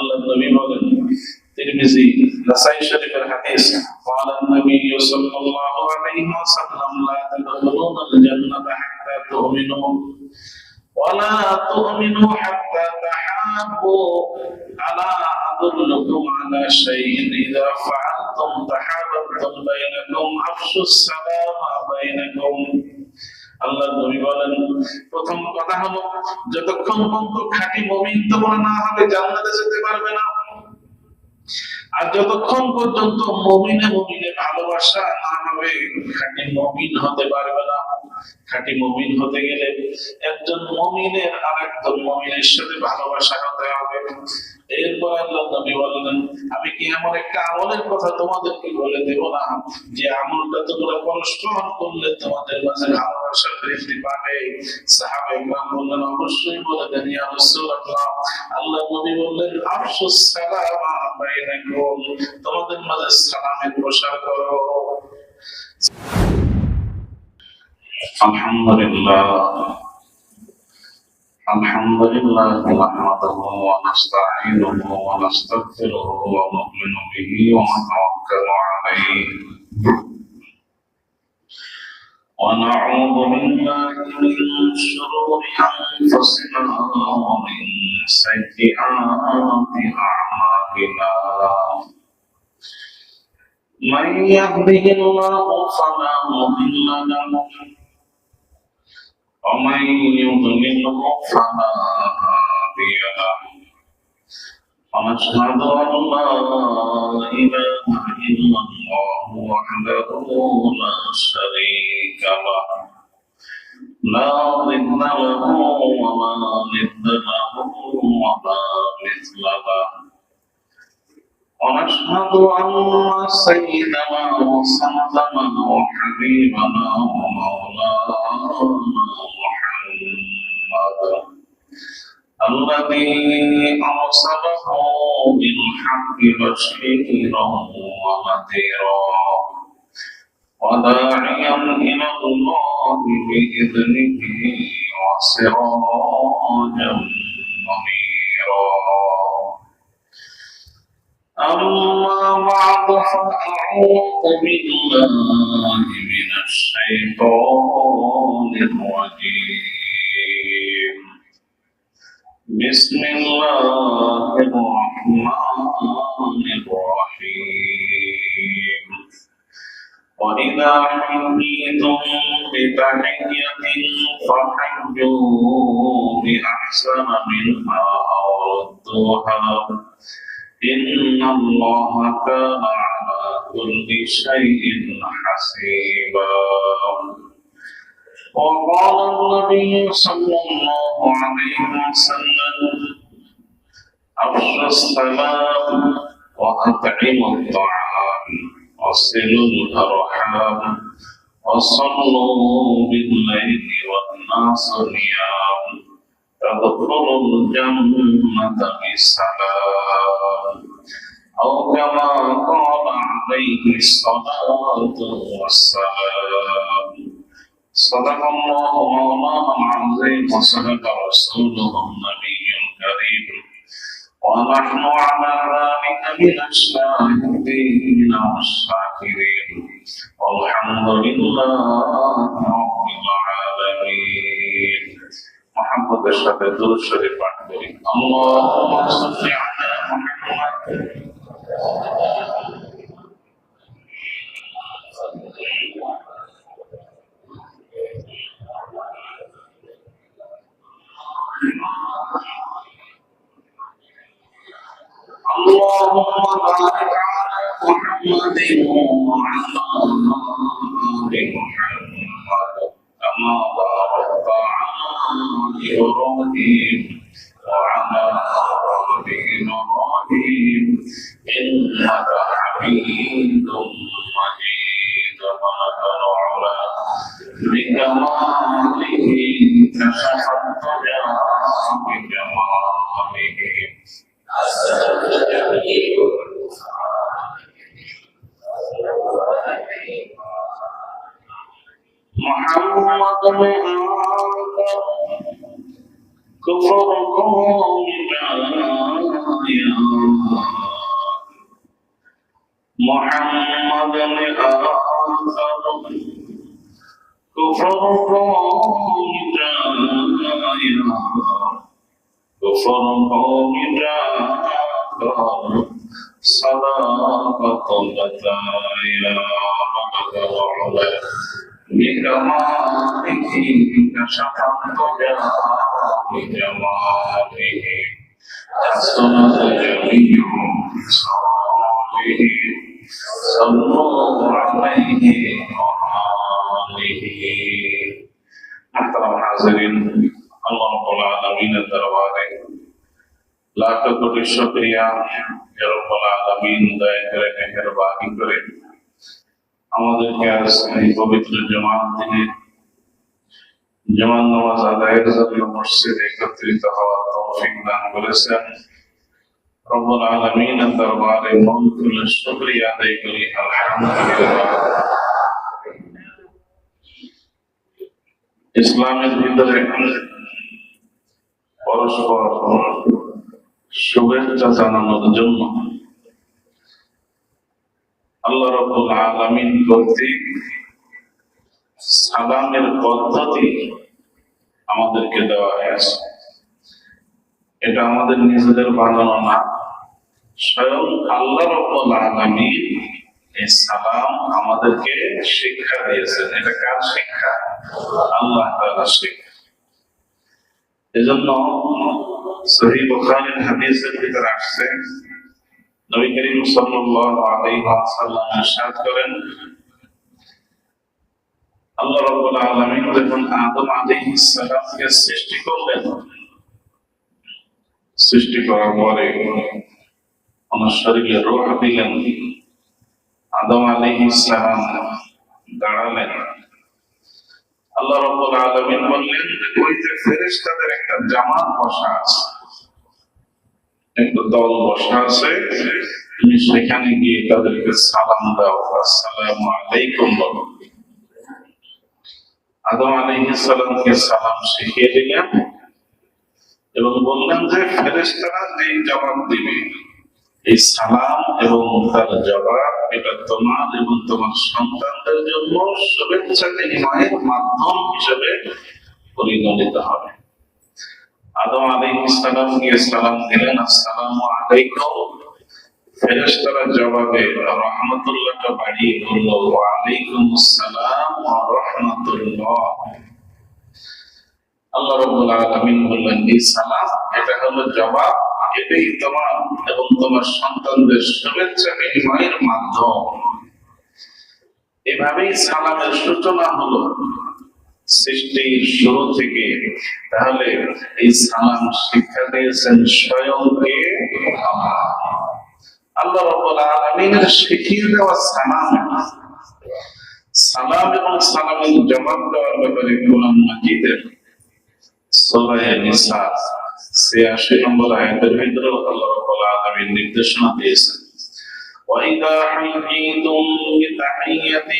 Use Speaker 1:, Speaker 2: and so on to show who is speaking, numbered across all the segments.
Speaker 1: আল্লাহর নবী বলেন, তিরমিজি নাসাই শরীফের হাদিস, قال النبي صلى الله عليه وسلم لا تدخلون الجنة حتى تؤمنوا ولا تؤمنوا حتى تحابوا ألا أدلكم على شيء إذا فعلتم تحاببتم بينكم أفشوا السلام بينكم। আল্লাহর নবী বলেন, প্রথম কথা হলো যতক্ষণ পর্যন্ত খাঁটি মুমিন তোমরা না হবে জান্নাতে যেতে পারবে না। আর যতক্ষণ পর্যন্ত মুমিনে মুমিনে ভালোবাসা না হবে খাঁটি মুমিন হতে পারবে না। খাঁটি মুমিন হতে গেলে একজন মুমিনের আরেকজন মুমিনের সাথে ভালোবাসা হতে হবে। এরপর আল্লাহর নবী বললেন, আমি কি এমন একটা আমলের কথা তোমাদেরকে বলে দেব না যে আমলটা তোমরা পরস্পর করলে তোমাদের মাঝে ভালোবাসা বৃদ্ধি পাবে? সাহাবায়ে কেরাম বললেন, অবশ্যই বলে দেন ইয়া রাসূলুল্লাহ। আল্লাহর নবী বললেন, আফশুস সালামা বাইনাকুম, তোমাদের মাঝে সালামের প্রসার করো। আলহামদুলিল্লাহ نحمده ونستعينه ونستغفره ونؤمن به ونتوكل عليه ونعوذ بالله من شرور أنفسنا ومن سيئات أعمالنا من يهده الله فلا مضل له ومن يضلله فلا هادي له ونشهد أن لا إله إلا الله وحده لا شريك له لا ضد له ولا ند له ولا مثل له ونشهد أن سيدنا وسندنا وحبيبنا ومولانا محمد الذي أرسله بالحق بشيرا ونذيرا وداعيا إلى الله بإذنه وسراجا منيرا أما بعد فأعوذ بالله من الشيطان الرجيم بسم الله الرحمن الرحيم وإذا حييتم بتحية فحيوا بأحسن منها أو ردوها إن الله كان على كل شيء حسيبا وقال النبي صلى الله عليه وسلم أفشوا السلام وأطعموا الطعام وصلوا الأرحام وصلوا بالليل والناس نيام تدخلوا الجنة بسلام أو كما قال عليه الصلاة والسلام صدق الله مولانا العظيم وصدق رسوله النبي الكريم ونحن على ذلك من الشاهدين والشاكرين والحمد لله رب العالمين محمد الشهد دور شريف أكبر اللهم صل على محمد اللهم بارك على محمد وعلى آل محمد كما باركت على إبراهيم وعلى آل إبراهيم إنك حميد مجيد ولك العلا بكماله كشف الضياء بجماله محمد में आकर कुफर को मिटाया محمدا آخر كفر قوم جايا كفر قوم جاكر صداقة بتايا مغرور بكماله كشف الضجا بجماله حسنت جميع صالحه صلوا عليه وآله محترم حاضرین اللہ رب العالمین দরবারে লাখ কোটি শুকরিয়া হে রব্বুল আলামিন দয়া করে মেহেরবানি করে আমাদেরকে আজ এই পবিত্র জুমার দিনে জুমার নামাজ আদায়ের জন্য মসজিদে একত্রিত হওয়ার তৌফিক দান করেছেন। রব্বুল আলামিনের দরবারে মন খুলে শুকরিয়া আদায় করি আলহামদুলিল্লাহ। ইসলামের ভিতরে পরস্পর শুভেচ্ছা জানানোর জন্য আল্লাহ রাব্বুল আলামিন কর্তৃক সালামের পদ্ধতি আমাদেরকে দেওয়া হয়েছে। এটা আমাদের নিজেদের বানানো না, স্বয়ং আল্লাহ রাব্বুল আলামিন এই সালাম আমাদেরকে শিক্ষা দিয়েছেন। এটা কার শিক্ষা? আল্লাহ তাআলার শিক্ষা। এজন্য সহিহ বুখারীর হাদিসের ভিতরে আসছে, নবী করিম সাল্লাল্লাহু আলাইহি ওয়াসাল্লাম ইরশাদ করেন, আল্লাহ রাব্বুল আলামিন যখন আদম আলাইহিস সালামকে সৃষ্টি করলেন, সৃষ্টি করার পরে ওনার শরীরে রূহ দিলেন। আদম আলাইহিস সালাম দাঁড়ালেন। আল্লাহ রাব্বুল আলামিন বললেন, ওই যে ফেরেশতাদের একটা জামাত বসা আছে, একটা দল বসা আছে, তুমি সেখানে গিয়ে তাদেরকে সালাম দাও, আসসালামু আলাইকুম বলো। আদম আলাইহিস সালামকে সালাম শিখিয়ে দিলেন এবং বললেন যে ফেরেশতারা যেই জবাব দিবে, এই সালাম এবং তার জবাব এটা তোমার এবং তোমার সন্তানদের জন্য শুভেচ্ছা বিনিময়ের মাধ্যম হিসেবে পরিগণিত হবে। আদম আলাইহিস সালামকে সালাম দিলেন, আসসালামু আলাইকুম। ফেরেশতারা জবাবে রহমতুল্লাহটা বাড়িয়ে বলল, ওয়া আলাইকুমুস সালাম ওয়া রাহমাতুল্লাহ। আল্লাহ রাব্বুল আলামিন বললেন, এই সালাম এটা হলো জবাব, এটাই তোমার এবং তোমার সন্তানদের শুভেচ্ছা বিনিময়ের মাধ্যম। এভাবেই সালামের সূচনা হলো সৃষ্টির শুরু থেকে। তাহলে এই সালাম শিক্ষা দিয়েছেন স্বয়ং কে? আল্লাহ রাব্বুল আলামিনের শিখিয়ে দেওয়া সালাম। সালাম এবং সালামের জবাব দেওয়ার ব্যাপারে কোরআন মাজিদের সূরা নিসা ৮৬ নম্বর আয়াতের ভিতরে আল্লাহ রাব্বুল আলামিন নির্দেশনা দিয়েছেন, وَإِذَا حُيِّيتُم بِتَحِيَّةٍ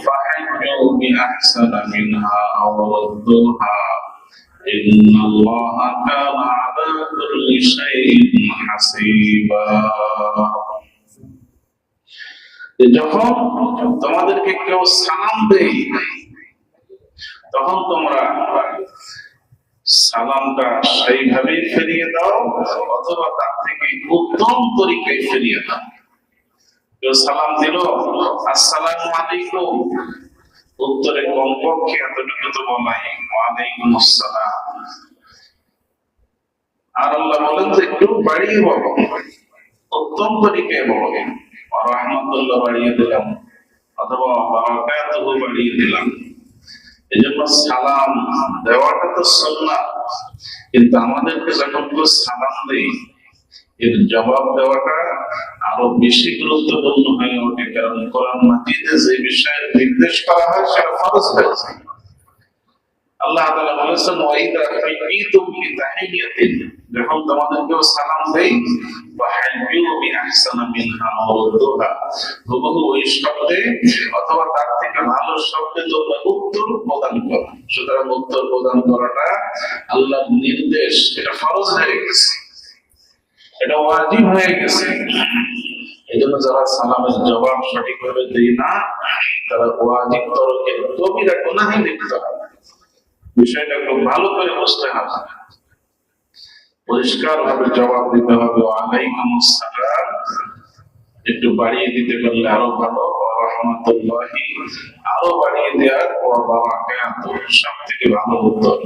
Speaker 1: فَحَيُّوا بِأَحْسَنَ مِنْهَا أَوْ رُدُّوهَا إِنَّ اللَّهَ كَانَ عَلَى كُلِّ شَيْءٍ حَسِيبًا। যখন তোমাদেরকে কেউ সালাম দেয়, তখন তোমরা সালামটা সেইভাবেই ফিরিয়ে দাও অথবা তার থেকে উত্তম তরিকায় ফিরিয়ে দাও। কেউ সালাম দিল, আসসালামু আলাইকুম, উত্তরে কমপক্ষে এতটুকু তো বলাই, ওয়া আলাইকুমুস সালাম। আর আল্লাহ বলেন যে একটু বাড়িয়ে বলো, উত্তম তরিকায় বলো। ওয়া রাহমাতুল্লাহ বাড়িয়ে দিলাম অথবা বারাকাতুহু বাড়িয়ে দিলাম। এজন্য সালাম দেওয়াটা তো সুন্নাত, কিন্তু আমাদেরকে যখন কেউ সালাম দেয় এর জবাব দেওয়াটা আরো বেশি গুরুত্বপূর্ণ হয়ে ওঠে। কারণ কোরআন মাজিদে যে বিষয়ের নির্দেশ করা হয় সেটা ফরজ হয়েছে। আল্লাহ তাআলা বলেছেন, ওয়াইদা হুইতুম বিতাহিয়াতিন, যখন তোমাদের কেউ সালাম দেয়, ফাহাইয়ু বিআহসানা মিনহা আও রুদ্দুহা, হুবহু ওই শব্দে অথবা তার থেকে ভালো শব্দে তোমরা উত্তর প্রদান করো। সুতরাং উত্তর প্রদান করাটা আল্লাহর নির্দেশ, এটা ফরজ হয়ে গেছে। এটা ওয়াজিব হয়ে গেছে। এই জন্য যারা সালামের জবাব সঠিকভাবে দেয় না, তারা ওয়াজিব তরকে কবিরা গুনাহে লিপ্ত হয়। বিষয়টা খুব ভালো করে বুঝতে হবে, পরিষ্কার ভাবে জবাব দিতে হবে। ওয়ালাইকুম আসসালাম একটু বাড়িয়ে দিতে পারলে আরো ভালো, রহমতুল্লাহি আরো বাড়িয়ে দেওয়ার, ওয়া বারাকাতুহু সব থেকে ভালো উত্তর।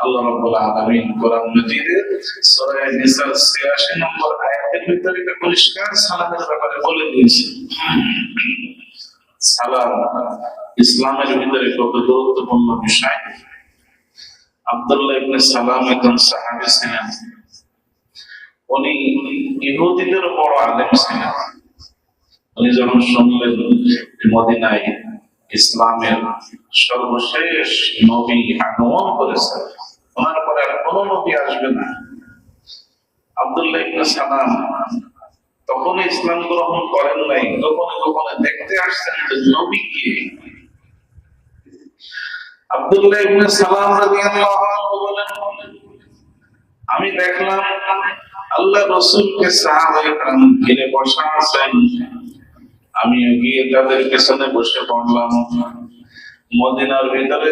Speaker 1: আল্লাহ রাব্বুল আলামিন কোরআন মাজিদের সূরা নিসার ৮৬ নম্বর আয়াতের ভিতরে এটা পরিষ্কার সালামের ব্যাপারে বলে দিয়েছে। সালাম ইসলামের ভিতরে কত গুরুত্বপূর্ণ বিষয়। আব্দুল্লাহ ইবনে সালাম একজন সাহাবী ছিলেন। উনি ইহুদিদের বড় আলেম ছিলেন। উনি যখন শুনলেন মদিনায় ইসলামের সর্বশেষ নবী আগমন করেছেন, ওনার পরে আর কোন নবী আসবে না, আব্দুল্লাহ ইবনে সালাম তখন ইসলাম গ্রহণ করেন নাই, গোপনে গোপনে দেখতে আসছেন যে নবী কে। আব্দুল্লাহ ইবনে সালাম রাদিয়াল্লাহু আনহু বলেন, আমি দেখলাম আল্লাহ রাসূলকে সাহাবায়ে কেরাম ঘিরে বসা আছেন, আমি গিয়ে তাদের পেছনে বসে পড়লাম। মদিনার ভিতরে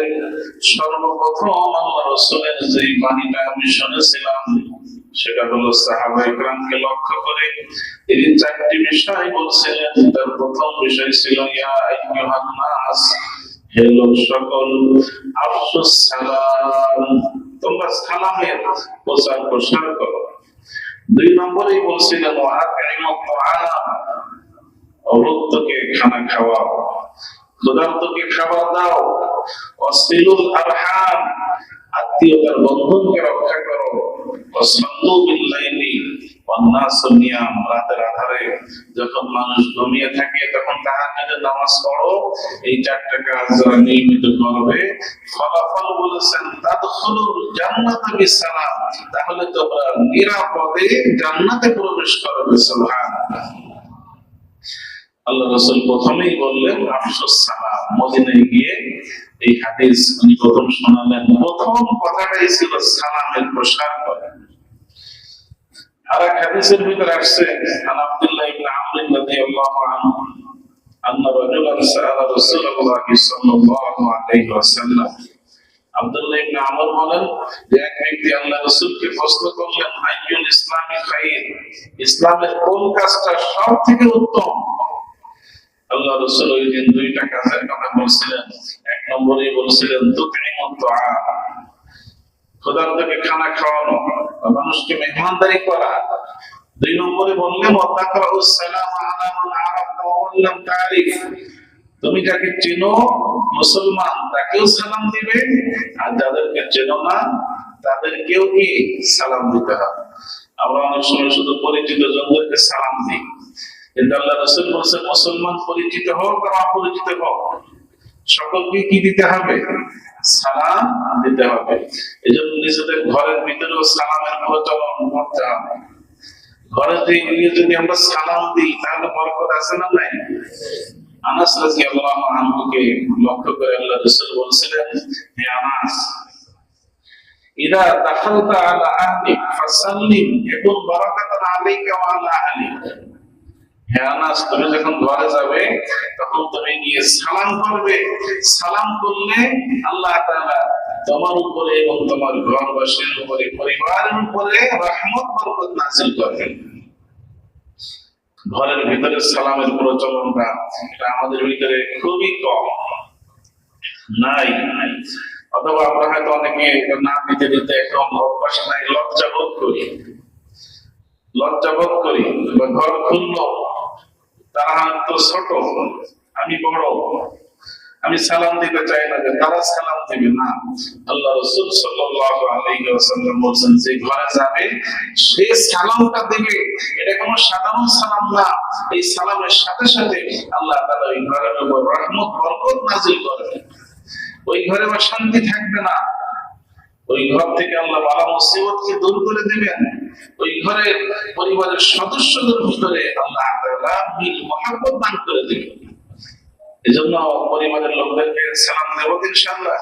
Speaker 1: সর্বপ্রথম আল্লাহ রাসূলের যে বাণীটা আমি শুনেছিলাম সেটা হলো সাহাবায়ে কেরামকে লক্ষ্য করে তিনি চারটি বিষয় বলছিলেন। তার প্রথম বিষয় ছিল ইয়া আইয়ুহান নাস, হে লোক সকল, আফসুস সালাম, তোমরা সালামের প্রচার প্রসার করো। দুই নম্বরেই বলছিলেন ওয়া আতিমুত তাআম, অরুত্তকে খানা খাওয়াও, ক্ষুধার্তকে খাবার দাও, ওয়াসিলুল আরহাম, আত্মীয়তার বন্ধনকে রক্ষা করো, ওয়াসাল্লু বিল লাইলি ওয়ান নাসু নিয়াম, রাতের আধারে যখন মানুষ ঘুমিয়ে থাকে তখন তাহাজ্জুদের নামাজ পড়ো। এই চারটা কাজ যারা নিয়মিত করবে, ফলাফল বলেছেন তাদখুলুল জান্নাতা বিসালাম, তাহলে তোমরা নিরাপদে জান্নাতে প্রবেশ করবে। সুবহানাল্লাহ। আল্লাহ রাসূল প্রথমেই বললেন আফসুস সালাম। মদিনায় গিয়ে এই হাদিস উনি প্রথম শোনালেন, প্রথম কথাটাই ছিল সালামের প্রসার করা। আর এক হাদিসের ভিতরে আসছে আন আব্দুল্লাহ ইবনে আমর রাদিয়াল্লাহু আনহু আন্না রাজুলান সাআলা রাসূলুল্লাহ সাল্লাল্লাহু আলাইহি ওয়াসাল্লাম, আব্দুল্লাহ ইবনে আমর বলেন যে এক ব্যক্তি আল্লাহ রাসূলকে প্রশ্ন করলেন, আইয়ুল ইসলামি খায়র, ইসলামের কোন কাজটা সবথেকে উত্তম? আল্লাহ রাসূল ওই দিন দুইটা কাজের কথা বলছিলেন। এক নম্বরে বলছিলেন তুতিমুত তাআম, ক্ষুধার্তকে খানা খাওয়ানো, মানুষকে মেহমানদারি করা। দুই নম্বরে বললেন ওয়া তাকরাউস সালাম আলা মান আরাফতা ওয়া মান লাম তারিফ, তুমি যাকে চেনো মুসলমান তাকেও সালাম দিবে, আর যাদেরকে চেনো না তাদেরকেও কি সালাম দিতে হবে। আমরা অনেক সময় শুধু পরিচিত জনদেরকে সালাম দিই, কিন্তু আল্লাহ রাসূল বলেছেন মুসলমান পরিচিত হোক আর অপরিচিত হোক সকলকে কি দিতে হবে? সালাম দিতে হবে। এজন্য নিজেদের ঘরের ভিতরেও সালামের প্রচলন করতে হবে। ঘরে গিয়ে যদি আমরা সালাম দিই তাহলে বরকত আছে না নাই? আনাস রাদিয়াল্লাহু আনহুকে লক্ষ্য করে আল্লাহ রাসূল বলেছিলেন, হে আনাস, ইদা দাখালতা আলা আহলিক ফাসাল্লিম ইয়াকুন বারাকাতুন আলাইকা ওয়া আলা আহলিক, হে আনাস, তুমি যখন ঘরে যাবে তখন তুমি গিয়ে সালাম করবে। সালাম করলে আল্লাহ তাআলা তোমার উপরে এবং তোমার ঘরবাসীর উপরে, পরিবারের উপরে রহমত বরকত নাযিল করবেন। ঘরের ভিতরে সালামের প্রচলনটা এটা আমাদের ভিতরে খুবই কম, নাই। অথবা আমরা হয়তো অনেকে না দিতে দিতে এখন অভ্যাস নাই, লজ্জা বোধ করি। ঘর খুললো, তারা তো ছোট, আমি বড়, আমি সালাম দিতে চাই না যে তারা সালাম দিবে না। আল্লাহ রাসূল সাল্লাল্লাহু আলাইহি ওয়াসাল্লাম বলেন যে ঘরে যাবে সে সালামটা দিবে, এটা কোনো সাধারণ সালাম না। এই সালামের সাথে সাথে আল্লাহ তাআলা ওই ঘরের উপর রহমত বরকত নাযিল করবেন। ওই ঘরে শান্তি থাকবে না, ওই ঘর থেকে আল্লাহ বালা মুসিবতকে দূর করে দিবেন। ওই ঘরের পরিবারের সদস্যদের ভিতরে আল্লাহ তাআলা মিল মহব্বত দান করে দিবেন। এজন্য পরিবারের লোকদেরকে সালাম দেব ইনশাআল্লাহ।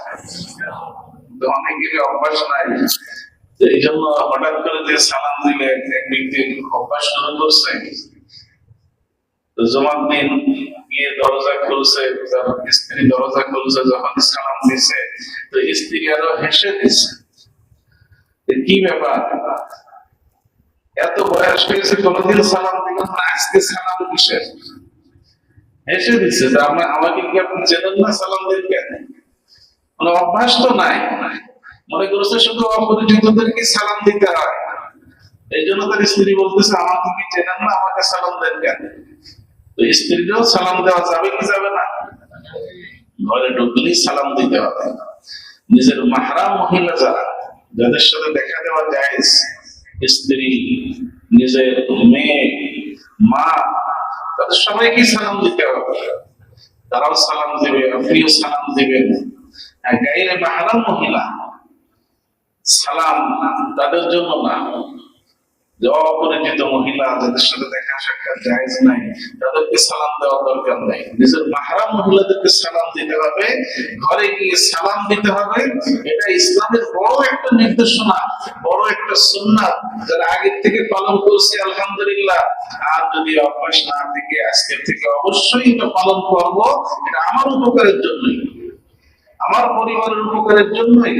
Speaker 1: অনেকের অভ্যাস নাই, তো এই জন্য হঠাৎ করে যে সালাম দিলে এক ব্যক্তি অভ্যাস শুরু করছে, জমার দিন গিয়ে দরজা খুলছে, তার স্ত্রী দরজা খুলছে, যখন সালাম দিছে তো স্ত্রী আরো হেসে দিচ্ছে। কি ব্যাপার, এত বয়স হয়েছে কোনদিন সালাম দিলাম না, আজকে সালাম কিসের? হেসে দিচ্ছে। আমাকে কি আপনি চেনেন না, সালাম দেন কেন? মানে অভ্যাস তো নাই, মনে করছে শুধু অপরিচিতদেরকে সালাম দিতে হয়। এই জন্য তার স্ত্রী বলতেছে আমাকে কি চেনেন না, আমাকে সালাম দেন কেন? তো স্ত্রীকেও সালাম দেওয়া যাবে কি যাবে না? ঘরে ঢুকলেই সালাম দিতে হবে। নিজের মাহরাম মহিলা যারা, যাদের সাথে দেখা দেওয়া জায়েজ, স্ত্রী, নিজের মেয়ে, মা, তাদের সবাইকে সালাম দিতে হবে। তারাও সালাম দিবে, আপনিও সালাম দিবেন। গায়ের মাহরাম মহিলা সালাম তাদের জন্য না, যে অপরিচিত মহিলা যাদের সাথে দেখা সাক্ষাৎ জায়েজ নাই তাদেরকে সালাম দেওয়ার দরকার নাই। নিজের মাহরাম মহিলাদেরকে সালাম দিতে হবে, ঘরে গিয়ে সালাম দিতে হবে। এটা ইসলামের বড় একটা নির্দেশনা, বড় একটা সুন্নাত, যারা আগে থেকে পালন করছে আলহামদুলিল্লাহ। আর যদি অভ্যাস না থেকে আজকের থেকে অবশ্যই এটা পালন করব। এটা আমার উপকারের জন্যই, আমার পরিবারের উপকারের জন্যই।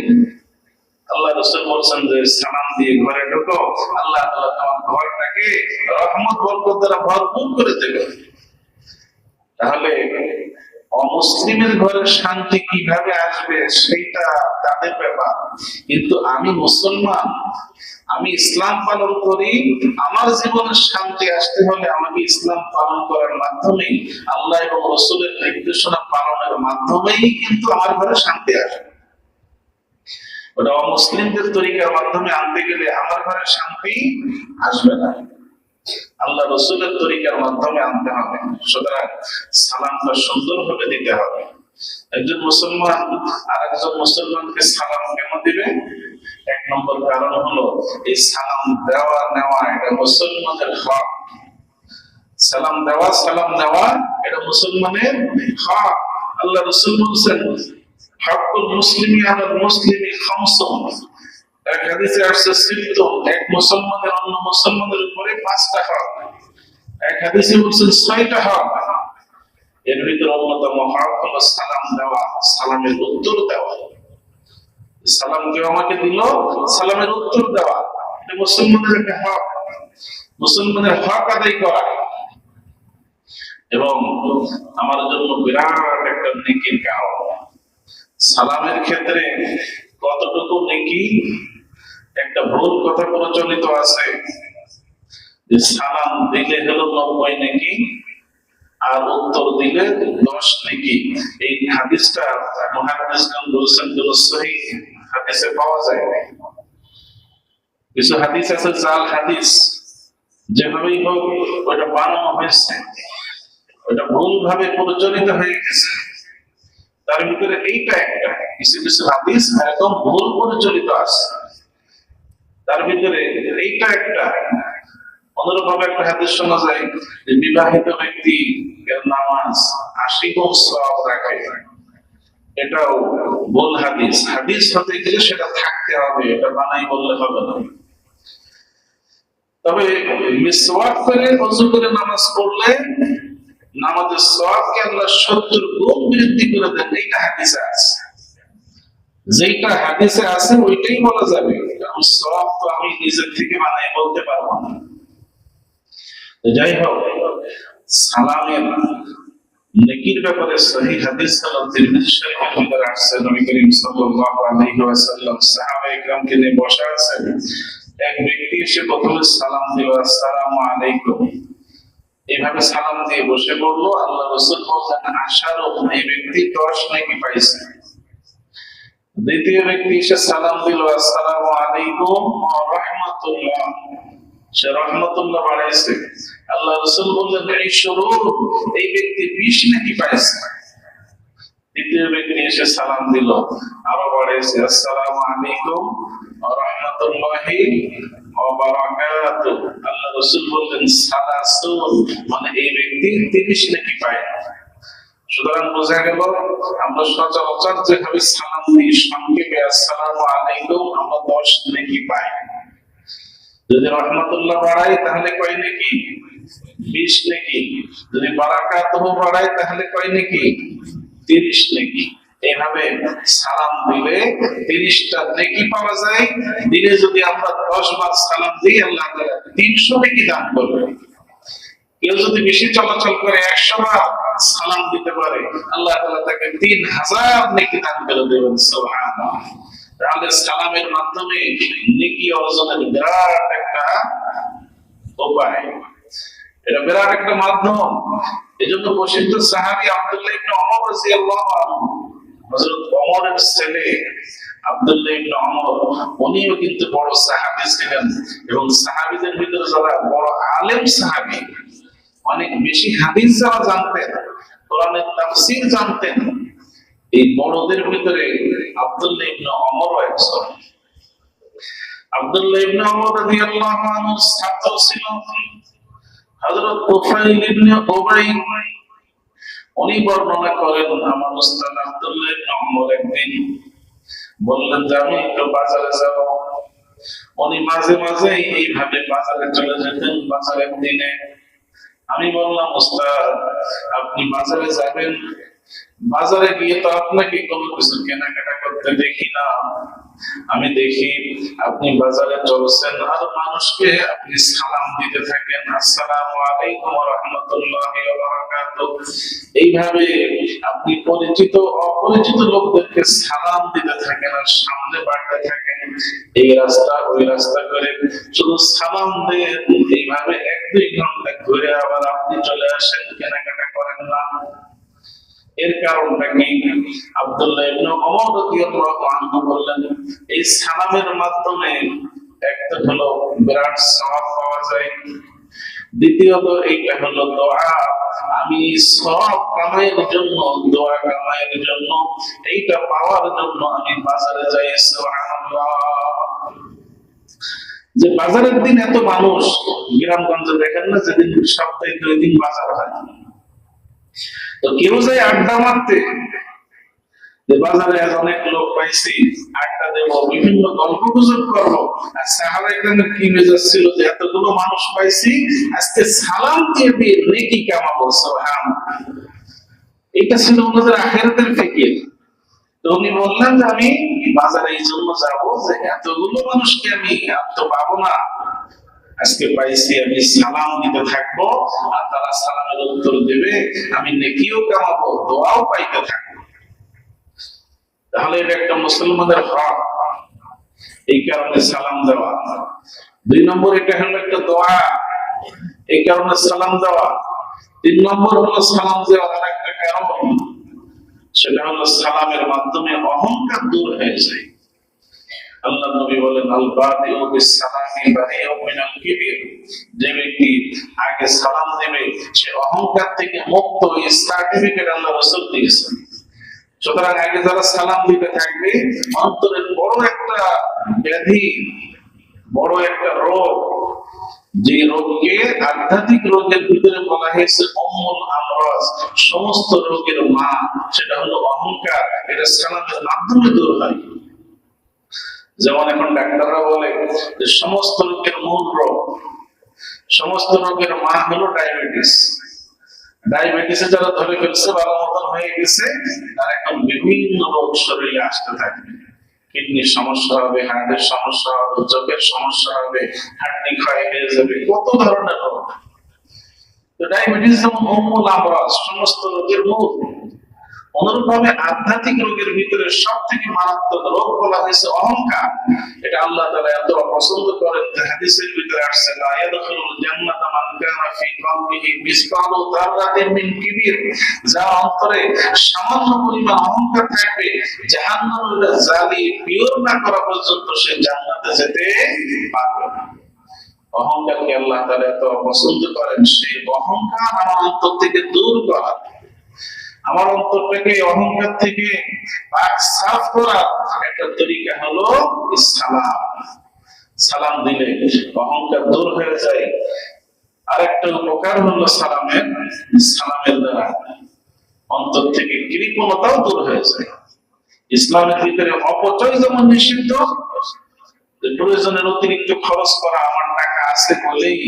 Speaker 1: আল্লাহ রাসূল বলেছেন যে সালাম দিয়ে ঘরে ঢোকো, আল্লাহ তাআলা তোমার ঘরটাকে রহমত বরকত দ্বারা ভরপুর করে দেবে। তাহলে অমুসলিমের ঘরে শান্তি কিভাবে আসবে সেটা তাদের ব্যাপার, কিন্তু আমি মুসলমান, আমি ইসলাম পালন করি, আমার জীবনে শান্তি আসতে হলে আমাকে ইসলাম পালন করার মাধ্যমেই, আল্লাহ এবং রাসূলের নির্দেশনা পালনের মাধ্যমেই কিন্তু আমার ঘরে শান্তি আসবে। ওটা অমুসলিমদের তরিকার মাধ্যমে আনতে গেলে আমার ঘরে শান্তি আসবে না, আল্লাহ রাসূলের তরিকার মাধ্যমে আনতে হবে। সুতরাং সালামটা সুন্দরভাবে দিতে হবে। একজন মুসলমান আর একজন মুসলমানকে সালাম কেন দিবে? এক নম্বর কারণ হলো এই সালাম দেওয়া নেওয়া এটা মুসলমানের হক। সালাম দেওয়া সালাম নেওয়া এটা মুসলমানের হক। আল্লাহ রাসূল বলেছেন হকুল মুসলিমি আলাল মুসলিমি খামসুন। এক হাদিসে আসছে সিদ্দুন, এক মুসলমানের অন্য মুসলমানের উপরে 5টা হক। এক হাদিসে বলছেন 6টা হক। এর ভিতরে অন্যতম হক হলো সালাম দেওয়া, সালামের উত্তর দেওয়া। সালাম কেউ আমাকে দিল, সালামের উত্তর দেওয়া, এটা মুসলমানের একটা হক। মুসলমানের হক আদায় করা এবং আমার জন্য বিরাট একটা নেকির কাজ। সালামের ক্ষেত্রে কতটুকু নেকি? একটা ভুল কথা প্রচলিত আছে যে সালাম দিলে হলো 90 নেকি আর উত্তর দিলে 10 নেকি। এই হাদিসটা মুহাদ্দিসগণ বলেছেন যে সহিহ হাদিসে পাওয়া যায় না। কিছু হাদিস আছে জাল হাদিস, যেভাবেই হোক ওটা বানানো হয়েছে, ওটা ভুল ভাবে প্রচলিত হয়ে গেছে। তার ভিতরে এইটা একটা, কিছু কিছু হাদিস একদম ভুল প্রচলিত আছে, তার ভিতরে এইটা একটা। অনুরূপভাবে একটা হাদিস শোনা যায় যে বিবাহিত ব্যক্তি এর নামাজ 80 গুণ সওয়াব রাখে, এটাও ভুল হাদিস। হাদিস হতে গেলে সেটা থাকতে হবে, এটা বানাই বললে হবে না। তবে মিসওয়াক করে ওযু করে নামাজ পড়লে নামাজের সওয়াবকে আল্লাহ 70 গুণ বৃদ্ধি করে দেন, এইটা হাদিসে আছে। যেটা হাদিসে আছে ওইটাই বলা যাবে, কারণ সওয়াব তো আমি নিজের থেকে বানাই বলতে পারবো না। যাই হোক, সালামের নেকির ব্যাপারে সহিহ হাদিস হলো তিরমিজি শরীফের ভিতরে আসছে, নবী করিম সাল্লাল্লাহু আলাইহি ওয়াসাল্লাম সাহাবায়ে কেরামকে নিয়ে বসা আছেন। এক ব্যক্তি এসে প্রথমে সালাম দিল, আসসালামু আলাইকুম, এইভাবে সালাম দিয়ে বসে পড়লো। আল্লাহ রাসূল বলেন আশারু, এই ব্যক্তি 10 নেকি পাইছে। দ্বিতীয় ব্যক্তি এসে সালাম দিল, আসসালামু আলাইকুম ওয়া রাহমাতুল্লাহ, সে রহমতুল্লাহ বাড়াইছে। আল্লাহ রাসূল বললেন এই শুরু, এই ব্যক্তি 20 নেকি পাইছে। তৃতীয় ব্যক্তি এসে সালাম দিল, আরো বাড়াইছে, আসসালামু আলাইকুম ওয়া রাহমাতুল্লাহি ওয়া বারাকাতুহু। আল্লাহ রাসূল বললেন সালাসুন, মানে এই ব্যক্তি 30 নেকি পায়। সুতরাং বোঝা গেল আমরা সচরাচর যেভাবে সালাম দিই সংক্ষেপে আসসালামু আলাইকুম, আমরা 10 নেকি পাই। যদি রহমাতুল্লাহ বাড়াই তাহলে কয় নেকি? 20 নেকি। যদি বারাকাতুহু বাড়াই তাহলে কয় নেকি? 30 নেকি। এইভাবে সালাম দিলে 30টা নেকি পাওয়া যায়। দিনে যদি আমরা 10 বার সালাম দিই, আল্লাহ তাআলা 300 নেকি দান করবে। কেউ যদি বেশি চলাচল করে 100 বার সালাম দিতে পারে, আল্লাহ তাআলা তাকে 3000 নেকি দান করে দেবেন। সুবহানাল্লাহ। তাহলে সালামের মাধ্যমে নেকি অর্জনের বিরাট একটা উপায়, এটা বিরাট একটা মাধ্যম। এজন্য প্রসিদ্ধ সাহাবী আব্দুল্লাহ ইবনে ওমর রাদিয়াল্লাহু আনহু, হযরত ওমরের ছেলে আব্দুল্লাহ ইবনে ওমর, উনিও কিন্তু বড় সাহাবী ছিলেন এবং সাহাবীদের ভিতরে যারা বড় আলেম সাহাবী, অনেক বেশি হাদিস যারা জানতেন, কোরআনের তাফসীর জানতেন, এই বড়দের ভিতরে আব্দুল্লাহ ইবনে ওমরও একজন। আব্দুল্লাহ ইবনে ওমর রাদিয়াল্লাহু আনহু ছাত্র ছিলেন হযরত তুফাইল ইবনে উবাই। উনি বর্ণনা করেন, আমার উস্তাদ আব্দুল্লাহ ইবনে ওমর একদিন বললেন যে আমি একটু বাজারে যাব। উনি মাঝে মাঝে এইভাবে বাজারে চলে যেতেন। বাজারের দিনে আমি বললাম, উস্তাদ আপনি বাজারে যাবেন, বাজারে গিয়ে তো আপনাকে কোনো কিছু কেনাকাটা করতে দেখি না। আমি দেখি আপনি বাজারে চলছেন আর মানুষকে আপনি সালাম দিতে থাকেন, আসসালামু আলাইকুম ওয়া রাহমাতুল্লাহি ওয়া বারাকাতুহু। এইভাবে আপনি পরিচিত অপরিচিত লোকদেরকে সালাম দিতে থাকেন আর সামনে বাড়তে থাকেন, এই রাস্তা ওই রাস্তা করে শুধু সালাম দিয়ে এইভাবে 1-2 ঘন্টা ঘুরে আবার আপনি চলে আসেন, কেনাকাটা করেন না। এর কারণটা কি? আব্দুল্লাহ ইবনে ওমর রাদিয়াল্লাহু আনহু বললেন, এই সালামের মাধ্যমে একটা হলো বিরাট সওয়াব পাওয়া যায়, দ্বিতীয়ত এইটা হলো দোয়া। আমি সওয়াব কামাইয়ের জন্য, দোয়া কামাইয়ের জন্য, এইটা পাওয়ার জন্য আমি বাজারে যাই। সুবহানাল্লাহ। যে বাজারের দিন এত মানুষ, গ্রামগঞ্জে দেখেন না যেদিন সপ্তাহে 2 দিন বাজার হয়, তো কেউ যায় আড্ডা মারতে, যে বাজারে আজ অনেক লোক পাইছি, আড্ডা দেব, বিভিন্ন গল্প গুজব করবো। আর সাহাবায়ে কেরামের কি মেজাজ ছিল যে এতগুলো মানুষ পাইছি, আজকে সালাম দিয়ে দিয়ে নেকি কামাবো। সুবহানাল্লাহ। এটা ছিল ওনাদের আখিরাতের ফিকির। তো উনি বললেন যে আমি বাজারে এই জন্য যাবো যে এতগুলো মানুষকে আমি তো পাবো না, আজকে পাইছি, আমি সালাম দিতে থাকবো আর তারা সালামের উত্তর দেবে, আমি নেকিও কামাবো, দোয়াও পাইতে থাকবো। তাহলে এটা একটা মুসলমানের হক, এই কারণে সালাম দেওয়া। 2 নম্বর এটা হলো একটা দোয়া, এই কারণে সালাম দেওয়া। 3 নম্বর হলো সালাম দেওয়ার একটা কারণ, সেটা হলো সালামের মাধ্যমে অহংকার দূর হয়ে যায়। আল্লাহ নবী বলেন, আল বাদিউ বিস সালামি বাদিউ মিনাল কিবির, যে ব্যক্তি আগে সালাম দেবে সে অহংকার থেকে মুক্ত। এই সার্টিফিকেট আল্লাহ রাসূল দিয়েছেন। সুতরাং আগে যারা সালাম দিতে থাকবে, অন্তরের বড় একটা ব্যাধি, বড় একটা রোগ, যে রোগকে আধ্যাত্মিক রোগের ভিতরে বলা হয়েছে উম্মুল আমরাজ, সমস্ত রোগের মা, সেটা হলো অহংকার। এটা সালামের মাধ্যমে দূর হয়। যেমন এখন ডাক্তাররা বলে যে সমস্ত রোগের মূল রোগ, সমস্ত রোগের মা হলো ডায়াবেটিস। ডায়াবেটিসে যারা ধরে ফেলছে, ভালো মতন হয়ে গেছে, তার এখন বিভিন্ন রোগ শরীরে আসতে থাকবে। কিডনির সমস্যা হবে, হার্টের সমস্যা হবে, চোখের সমস্যা হবে, হাড্ডি ক্ষয় হয়ে যাবে, কত ধরনের রোগ। তো ডায়াবেটিস যেমন উম্মুল আমরাজ, সমস্ত রোগের মূল, অনুরূপভাবে আধ্যাত্মিক রোগের ভিতরে সব থেকে মারাত্মক রোগ বলা হয়েছে অহংকার। এটা আল্লাহ তাআলা এত পছন্দ করেন যে হাদিসের ভিতরে আসছে, লা ইয়াদখুলুল জান্নাতা মান কানা ফি কলবিহি মিসকালু যাররাতিন মিন কিবির, যার অন্তরে সামান্য পরিমাণ অহংকার থাকবে, জাহান্নামের জালি পিওর না করা পর্যন্ত সে জান্নাতে যেতে পারবে না। অহংকারকে আল্লাহ তাআলা এত পছন্দ করেন, সেই অহংকার আমার অন্তর থেকে দূর করা, আমার অন্তরটাকে অহংকার থেকে পাক সাফ করা একটা তরিকা হলো সালাম। সালাম দিলে অহংকার দূর হয়ে যায়। আরেকটা উপকার হলো সালামের দ্বারা অন্তর থেকে কৃপণতাও দূর হয়ে যায়। ইসলামের ভিতরে অপচয় যেমন নিষিদ্ধ, প্রয়োজনের অতিরিক্ত খরচ করা, আমার টাকা আছে বলেই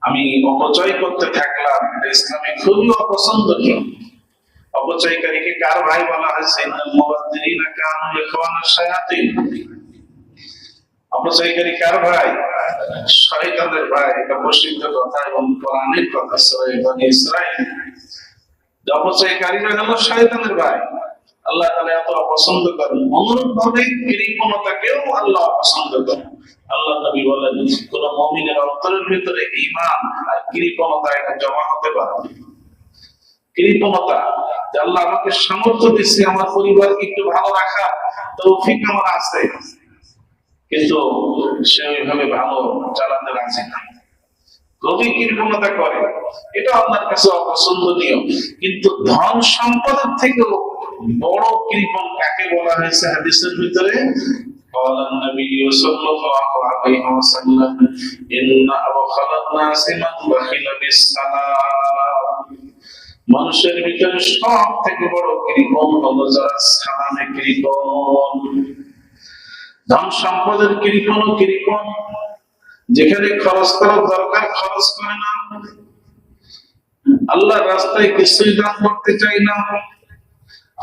Speaker 1: আমি অপচয় করতে থাকলাম, ইসলামে খুবই অপছন্দনীয়। অপচয়কারীকে কার ভাই বলা হয়েছে? অপচয়কারী কার ভাই? শয়তানের ভাই। এটা প্রসিদ্ধ কথা এবং কোরআনের কথা। সূরা বনী ইসরাঈল, অপচয়কারীরা হলো শয়তানের ভাই। আল্লাহ তাআলা এত অপছন্দ করেন। অনুরূপ ভাবে কৃপণতাকেও আল্লাহ অপছন্দ করেন। আল্লাহ নবী বলেন, কোন মুমিনের অন্তরের ভিতরে ঈমান আর কৃপণতা এটা জমা হতে পারে না। কৃপণতা, যে আল্লাহ আমাকে সামর্থ্য দিচ্ছে আমার পরিবারকে একটু ভালো রাখা, তৌফিক আমার আছে, কিন্তু সে ওইভাবে ভালো চালাতে রাজি না, গভীর কৃপণতা করে, এটা আপনার কাছে অপছন্দনীয়। কিন্তু ধন সম্পদের থেকেও বড় কৃপণ কাকে বলা হয়েছে হাদিসের ভিতরে? قال النبي صلى الله عليه وسلم إن أبخل الناس من بخل بالسلام। মানুষের ভিতরে সব থেকে বড় কৃপণ হলো যারা সালামে কৃপণ। ধন সম্পদের কৃপণ ও কৃপণ, যেখানে খরচ করার দরকার খরচ করে না, আল্লাহর রাস্তায় কিছুই দান করতে চাই না,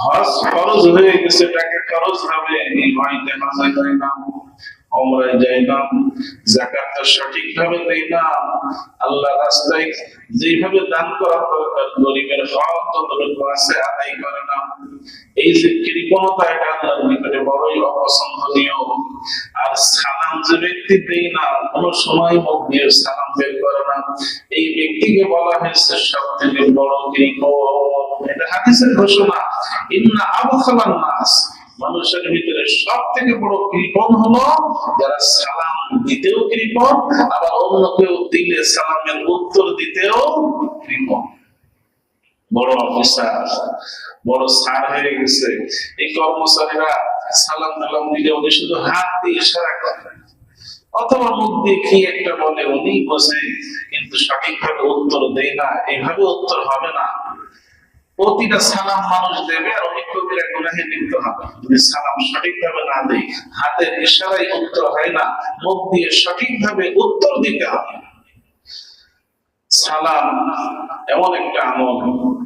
Speaker 1: হজ খরচ হয়ে গেছে, টাকা খরচ হবে এই ভয়তে হজে যায় না, ওমরায় যায় না, যাকাত সঠিকভাবে দেয় না, আল্লাহর রাস্তায় যেভাবে দান করা দরকার গরিবের হক যতটুকু আছে আদায় করে না। এই যে কৃপণতা, এটা আল্লাহর নিকটে বড়ই অপছন্দনীয়। আর সালাম যে ব্যক্তি দেয় না, কোন সময় মুখ দিয়ে সালাম বের করে না, এই ব্যক্তিকে বলা হয়েছে সব থেকে বড় কৃপণ। এটা হাদিসের ঘোষণা। ইন্না আবখালান নাস, মানুষের ভিতরে সব থেকে বড় কৃপণ হলো যারা সালাম দিতেও কৃপণ, আবার অন্য কেউ দিলে সালামের উত্তর দিতেও কৃপণ। বড় অফিসার, বড় স্যার হয়ে গেছে, এই কর্মচারীরা সালাম দিলাম দিলে উনি শুধু হাত দিয়ে ইশারা করে, অথবা মুখ দিয়ে কি একটা বলে, উনি বসে কিন্তু সঠিকভাবে উত্তর দেয় না। এইভাবে উত্তর হবে না। প্রতিটা সালাম মানুষ দেবে আর অনেক কবিরা গুনাহে লিপ্ত হবে যদি সালাম সঠিকভাবে না দেয়। হাতের ইশারায় উত্তর হয় না, মুখ দিয়ে সঠিকভাবে উত্তর দিতে হবে। সালাম এমন একটা আমল,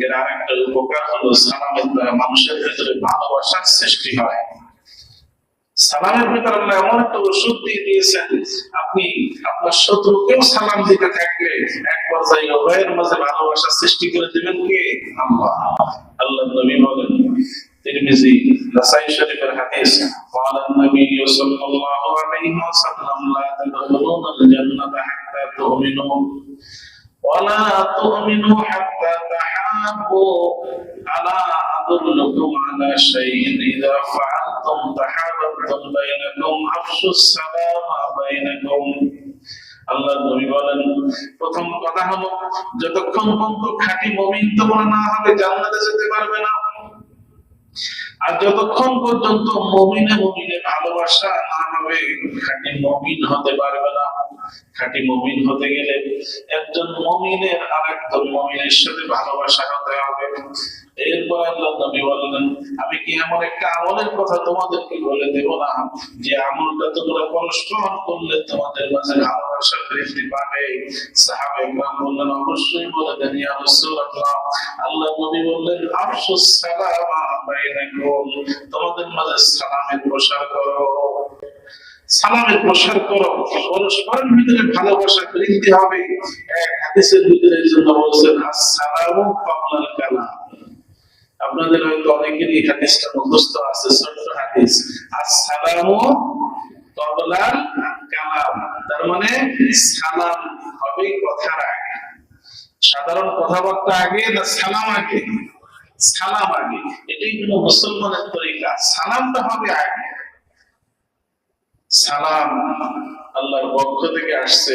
Speaker 1: এর আর একটা উপকার হলো সালামের দ্বারা মানুষের ভিতরে ভালোবাসার সৃষ্টি হয়। সালামের ভিতরে আল্লাহ এমন একটা ওষুধ দিয়ে দিয়েছেন, আপনি আপনার শত্রুকেও সালাম দিতে থাকলে এক পর্যায়ে উভয়ের মাঝে ভালোবাসা সৃষ্টি করে দিবেন কে? আল্লাহ। আল্লাহ নবী বলেন, তিরমিজি নাসাই শরীফের হাদিস, قال النبي صلى الله عليه وسلم لا تدخلون الجنة حتى تؤمنوا ولا تؤمنوا حتى تحابوا ألا أدلكم على شيء إذا فعلتم تحاببتم بينكم أفشوا السلام بينكم। আল্লাহ নবী বলেন, প্রথম কথা হলো যতক্ষণ পর্যন্ত খাঁটি মুমিন তোমরা না হবে জান্নাতে যেতে পারবে না। আর যতক্ষণ পর্যন্ত মুমিনে ভালোবাসা না হবে খাঁটি মুমিন হতে পারবে না। খাঁটি মুমিন হতে গেলে একজন মুমিনের আর একজন মুমিনের সাথে ভালোবাসা হতে হবে। এরপর আল্লাহ নবী বললেন, আমি কি এমন একটা আমলের কথা তোমাদেরকে বলে দেব না, যে আমলটা তোমরা পরস্পর করলে তোমাদের মাঝে ভালোবাসা বৃদ্ধি পাবে? সাহাবায়ে কেরাম বললেন, অবশ্যই বলে দেন ইয়া রাসূলুল্লাহ। আল্লাহ নবী বললেন, আফশুস সালামা বাইনাকুম, তোমাদের মাঝে সালামের প্রসার করো। সালামের প্রসার করো, পরস্পরের ভিতরে ভালোবাসা বৃদ্ধি হবে। এক হাদিসের ভিতরে এই জন্য বলছেন, আসসালামু ক্বাবলাল কালাম। আপনাদের হয়তো অনেকেরই হাদিসটা মুখস্থ আছে, ছোট্ট হাদিস, আসসালামু ক্বাবলাল কালাম। তার মানে সালাম হবে কথার আগে। সাধারণ কথাবার্তা আগে না সালাম আগে? সালাম আগে। এটাই হলো মুসলমানের তরিকা, সালামটা হবে আগে। সালাম আল্লাহর পক্ষ থেকে আসছে,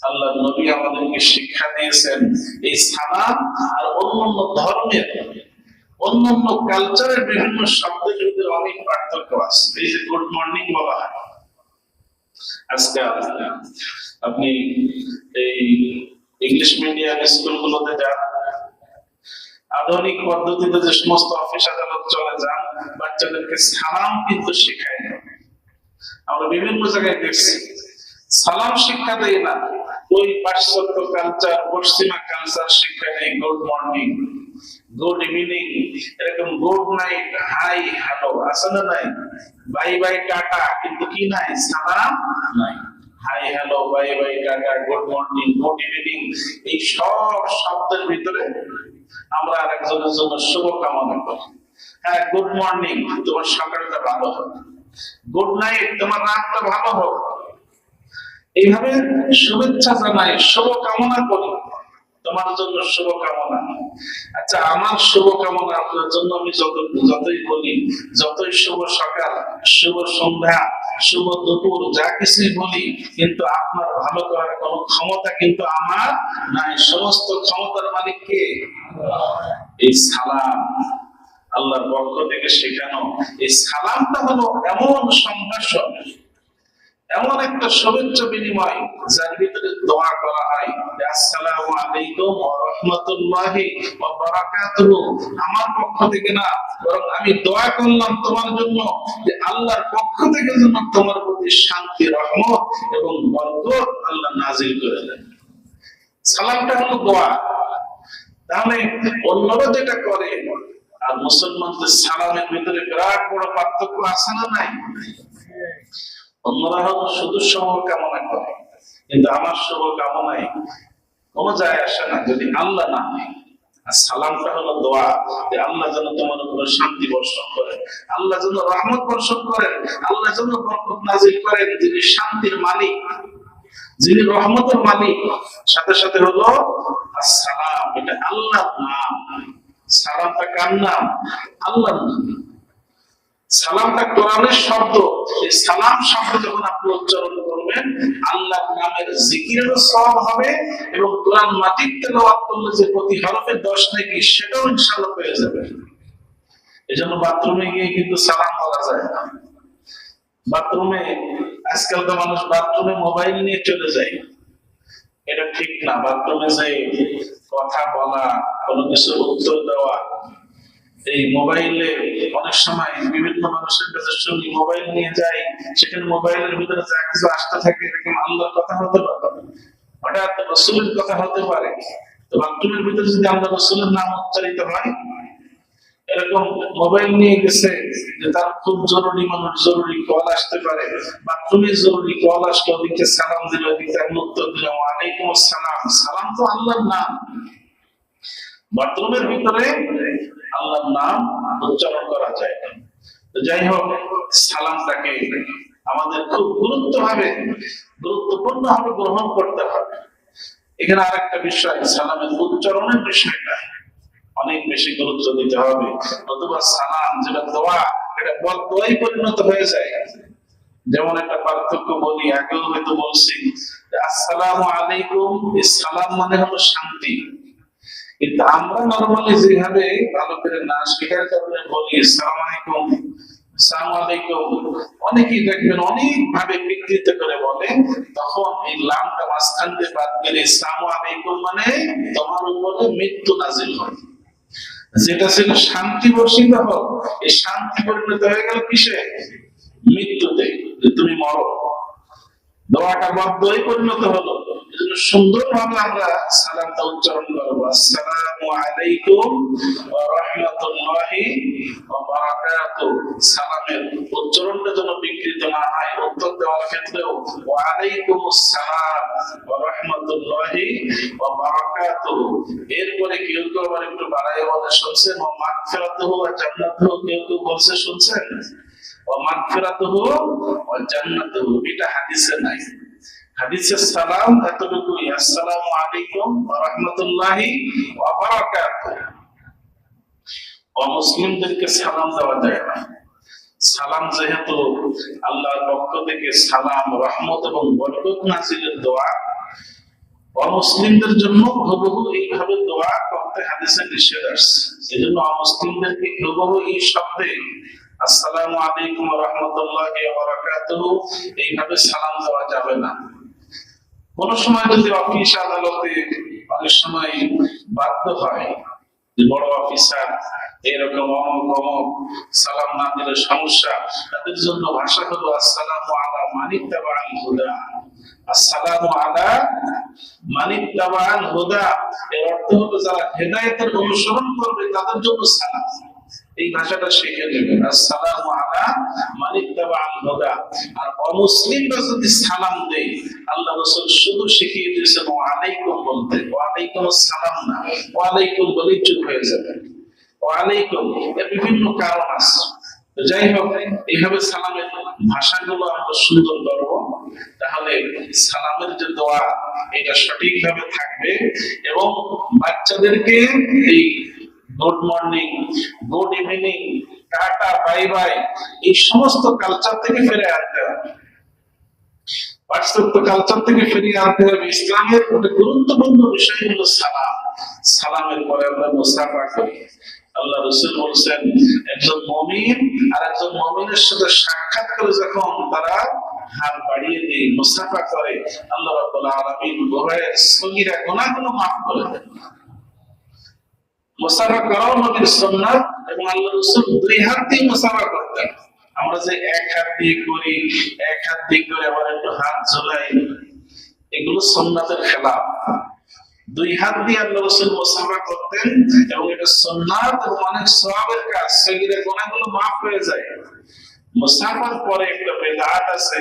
Speaker 1: আল্লাহ নবী আমাদেরকে শিক্ষা দিয়েছেন। এই সালাম আর অন্যান্য ধর্মের, অন্যান্য কালচারের বিভিন্ন শব্দের ভিতরে অনেক পার্থক্য আছে। এই যে গুড মর্নিং বলা হয়, আজকে আপনি এই ইংলিশ মিডিয়াম স্কুলগুলোতে যান, আধুনিক পদ্ধতিতে যে সমস্ত অফিস আদালত চলে যান, বাচ্চাদেরকে সালাম কিন্তু শেখায় না। আমরা বিভিন্ন জায়গায় দেখছি সালাম শিক্ষা দেয় না। ওই পাশ্চাত্য কালচার, পশ্চিমা কালচার শিক্ষা নেই। গুড মর্নিং, গুড ইভিনিং, এরকম গুড নাইট, হাই হ্যালো আছে না নাই? বাই বাই টাটা, কিন্তু কি নাই? সালাম নাই। Hi hello, bye bye tata, good morning, good evening, এই সব শব্দের ভিতরে আমরা আরেকজনের জন্য শুভ কামনা করি। হ্যাঁ, গুড মর্নিং, তোমার সকালটা ভালো হোক। গুড নাইট, তোমার রাতটা ভালো হোক। এইভাবে শুভেচ্ছা জানাই, শুভ কামনা করি, তোমার জন্য শুভ কামনা। আচ্ছা, আমার শুভ কামনা আপনার জন্য আমি যতই বলি, যতই শুভ সকাল, শুভ সন্ধ্যা, শুভ দুপুর, যা কিছুই বলি, কিন্তু আপনার ভালো করার কোন ক্ষমতা কিন্তু আমার নাই। সমস্ত ক্ষমতার মালিক কে? এই সালাম আল্লাহর পক্ষ থেকে শেখানো। এই সালামটা হলো এমন সম্ভাষণ, এমন একটা শুভেচ্ছা বিনিময়, যার ভিতরে দোয়া করা হয়, আসসালামু আলাইকুম ওয়া রাহমাতুল্লাহি ওয়া বারাকাতুহু। আমার পক্ষ থেকে না, বরং আমি দোয়া করলাম তোমার জন্য যে আল্লাহর পক্ষ থেকে যেন তোমার প্রতি শান্তি, রহমত এবং বরকত আল্লাহ নাযিল করে দেন। সালামটা হলো দোয়া। তাহলে অন্যরা যেটা করে আর মুসলমানদের সালামের ভিতরে বিরাট বড় পার্থক্য আছে না নাই? অন্যরা হয়তো শুধু শুভ কামনা করে, কিন্তু আমার শুভ কামনায় কোনো যায় আসে না যদি আল্লাহ না হয়। আর সালামটা হলো দোয়া, যে আল্লাহ যেন তোমার উপরে শান্তি বর্ষণ করেন, আল্লাহ যেন রহমত বর্ষণ করেন, আল্লাহ যেন বরকত নাযিল করেন। যিনি শান্তির মালিক, যিনি রহমতের মালিক, সাথে সাথে হলো আসসালাম, এটা আল্লাহর নাম। সালামটা কার নাম? আল্লাহর নাম। সালামটা কোরআনের শব্দ। এই সালাম শব্দ যখন আপনি উচ্চারণ করবেন, আল্লাহর নামের জিকিরেরও সওয়াব হবে, এবং কোরআন মাজিদ তেলাওয়াত করলে যে প্রতি হরফে 10 নেকি, সেটাও ইনশাআল্লাহ পেয়ে যাবে। এজন্য বাথরুমে গিয়ে কিন্তু সালাম বলা যায় না। বাথরুমে আজকাল তো মানুষ বাথরুমে মোবাইল নিয়ে চলে যায়, এটা ঠিক না। বাথরুমে যে কথা বলা, কোনো কিছু উত্তর দেওয়া, এই মোবাইলে অনেক সময় বিভিন্ন মানুষের কাছে শুনি মোবাইল নিয়ে যায়, সেখানে মোবাইলের ভিতরে যা কিছু আসতে থাকে, এরকম আল্লাহর কথা হতে পারে, হঠাৎ রাসূলের কথা হতে পারে। তো বাথরুমের ভিতরে যদি আল্লাহ রাসূলের নাম উচ্চারিত হয়, এরকম মোবাইল নিয়ে গেছে যে তার খুব জরুরি, মানুষ জরুরি কল আসতে পারে, বাথরুমে জরুরি কল আসলো, ওদিকে সালাম দিল, ওদিকে আমি উত্তর দিলাম ওয়ালাইকুম আসসালাম। সালাম তো আল্লাহর নাম। বাথরুমের ভিতরে আল্লাহর নাম উচ্চারণ করা যায় না। যাই হোক, সালামটাকে আমাদের খুব গুরুত্বপূর্ণ ভাবে গ্রহণ করতে হবে। এখানে আরেকটা বিষয়, সালামের উচ্চারণের বিষয়টা অনেক বেশি গুরুত্ব দিতে হবে। নতুবা সালাম যেটা দোয়া, এটা বদদোয়ায় পরিণত হয়ে যায়। যেমন একটা পার্থক্য বলি, আগেও হয়তো বলছি, আসসালামু আলাইকুম, এই সালাম মানে হলো শান্তি। কিন্তু আমরা নরমালি যেভাবে ভালো করে না শেখার কারণে বলি আসসালামু আলাইকুম, আসসালামু আলাইকুম, অনেকেই দেখবেন অনেক ভাবে বিকৃত করে বলে, তখন এই লামটা মাঝখান দিয়ে বাদ গেলে আসসালামু আলাইকুম মানে তোমার উপরে মৃত্যু নাযিল হয়। যেটা ছিল শান্তি বর্ষিত হোক, এই শান্তি পরিণত হয়ে গেল কিসে? মৃত্যুতে, যে তুমি মরো। দোয়াটা বদদোয়ায় পরিণত হলো। এজন্য সুন্দরভাবে আমরা সালামটা উচ্চারণ করব, আসসালামু আলাইকুম ওয়া রাহমাতুল্লাহি ওয়া বারাকাতুহু। সালামের উচ্চারণটা যেন বিকৃত না হয়। উত্তর দেওয়ার ক্ষেত্রেও ওয়া আলাইকুমুস সালাম ওয়া রাহমাতুল্লাহি ওয়া বারাকাতুহু। এরপরে কেউ কেউ আবার একটু বাড়ায় বলে, শুনছেন, ওয়া মাগফিরাতুহু ওয়া জান্নাতুহু, কেউ কেউ বলছে, শুনছেন, ওয়া মাগফিরাতুহু ওয়া জান্নাতুহু। এটা হাদিসে নাই। হাদিসের সালাম এতটুকুই, আসসালামু আলাইকুম ওয়া রাহমাতুল্লাহি ওয়া বারাকাতুহু। অমুসলিমদেরকে সালাম দেওয়া যায় না। সালাম যেহেতু আল্লাহর পক্ষ থেকে সালাম, রহমত এবং বরকত নাযিলের দোয়া, অমুসলিমদের জন্য হুবহু এইভাবে দোয়া করতে হাদিসে নিষেধ আসছে। এজন্য অমুসলিমদেরকে হুবহু এই শব্দে আসসালামু আলাইকুম ওয়া রাহমাতুল্লাহি ওয়া বারাকাতুহু এইভাবে সালাম দেওয়া যাবে না। কোন সময় যদি অফিস আদালতে অনেক সময় বাধ্য হয়, বড় অফিসার এরকম অমুক অমুক সালাম না দিলে সমস্যা, তাদের জন্য ভাষা হলো আসসালামু আলা মানিত্তাবাল হুদা। আসসালামু আলা মানিত্তাবাল হুদা, এর অর্থ হলো যারা হেদায়েতের অনুসরণ করবে তাদের জন্য সালাম। এই ভাষাটা শিখে নেবেন, আসসালামু আলা মানিত্তাবাল হুদা। আর অমুসলিমরা যদি সালাম দেয়, আল্লাহ রাসূল শুধু শিখিয়ে দিয়েছেন ওয়া আলাইকুম বলতে, ওয়া আলাইকুম আসসালাম না, ওয়া আলাইকুম বলে চুপ হয়ে যাবে। ওয়া আলাইকুম এর বিভিন্ন কারণ আছে। তো যাই হোক, এইভাবে সালামের ভাষাগুলো আমরা সুন্দর করব, তাহলে সালামের যে দোয়া এটা সঠিকভাবে থাকবে। এবং বাচ্চাদেরকে এই good morning, good evening, tata, bye bye, এই সমস্ত কালচার থেকে ফিরে আসতে হবে, পাশ্চাত্য কালচার থেকে ফিরিয়ে আনতে হবে। ইসলামের একটা গুরুত্বপূর্ণ বিষয় হলো সালাম। সালামের পরে আমরা মুসাফা করি। আল্লাহ রাসূল বলেছেন, একজন মুমিন আর একজন মুমিনের সাথে সাক্ষাৎ করে যখন তারা হাত বাড়িয়ে দিয়ে মুসাফা করে, আল্লাহ রাব্বুল আলামিন গুনাহের সগীরা গুনাহগুলো মাফ করে দেন। মুসাফা করাও নবীর সুন্নাত, এবং আল্লাহ রাসূল দুই হাত দিয়ে মুসাফা করতেন। আমরা যে এক হাত দিয়ে করি, এক হাত দিয়ে করে আবার একটু হাত ঝোলাই, এগুলো সুন্নাতের খেলাফ। দুই হাত দিয়ে আল্লাহ রাসূল মুসাফা করতেন, এবং এটা সুন্নাত এবং অনেক সওয়াবের কাজ, সগীরা গুনাহগুলো মাফ হয়ে যায়। মুসাফার পরে একটা বিদআত আছে,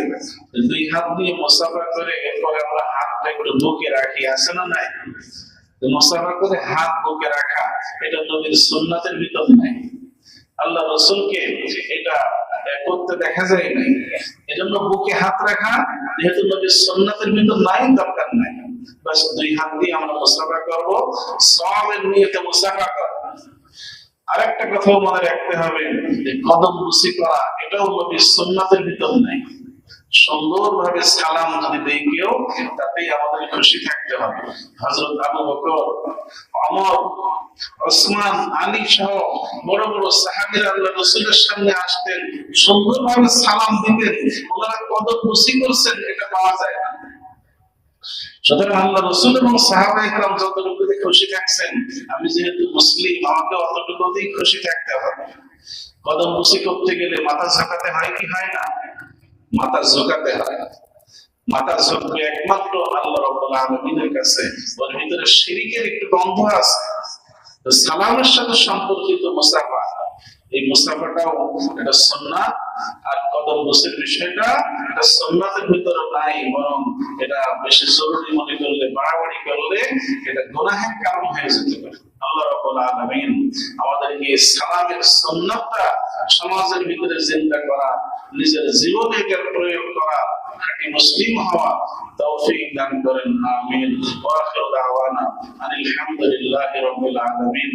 Speaker 1: দুই হাত দিয়ে মুসাফা করে এরপরে আমরা হাতটা একটু বুকে রাখি, আছে না নাই? মুসাফা করে হাত বুকে রাখা, এটা নবীর সুন্নাতের ভিতর নাই। আল্লাহ রাসূলকে এটা করতে দেখা যায় নাই। এজন্য বুকে হাত রাখা যেহেতু নবীর সুন্নাতের ভিতর নাই, দরকার নাই। বাস দুই হাত দিয়ে আমরা মুসাফা করব, সওয়াবের নিয়তে মুসাফা করব। আরেকটা কথাও মনে রাখতে হবে যে কদম বুসি করা, এটাও নবীর সুন্নাতের ভিতর নাই। সুন্দরভাবে সালাম যদি দেই কেউ, তাতেই আমাদের খুশি থাকতে হবে। হযরত আবু বকর, ওমর, ওসমান, আলী সহ বড় বড় সাহাবীরা আল্লাহ রাসূলের সামনে আসতেন, সুন্দরভাবে সালাম দিতেন, ওনারা কদম বুসি করছেন, এটা পাওয়া যায় না। সুতরাং আল্লাহ রাসূল এবং সাহাবায়ে কেরাম যতটুকুতে খুশি থাকছেন, আমি যেহেতু মুসলিম, আমাকে অতটুকুতেই খুশি থাকতে হবে। কদম বুসি করতে গেলে মাথা ঝাঁকাতে হয় কি হয় না? মাথা ঝুঁকাতে হয়। মাথা ঝুঁকবে একমাত্র আল্লাহ রাব্বুল আলামিনের কাছে। ওর ভিতরে শিরকের একটু গন্ধ আছে। তো সালামের সাথে সম্পর্কিত মুসাফা, এই মুসাফাটাও এটা সুন্নাত। আর কদম বুসির বিষয়টা এটা সুন্নাতের ভিতরে নাই, বরং এটা বেশি জরুরি মনে করলে, বাড়াবাড়ি করলে এটা গুনাহের কারণ হয়ে যেতে পারে। আল্লাহ রাব্বুল আলামিন আমাদেরকে সালামের সুন্নাতটা সমাজের ভিতরে জিন্দা করা, নিজের জীবনে এর প্রয়োগ করা, খাঁটি মুসলিম হওয়া তৌফিক দান করেন। আমিন। ওয়া আখিরু দাওয়ানা আনিল হামদুলিল্লাহি রাব্বিল আলামিন।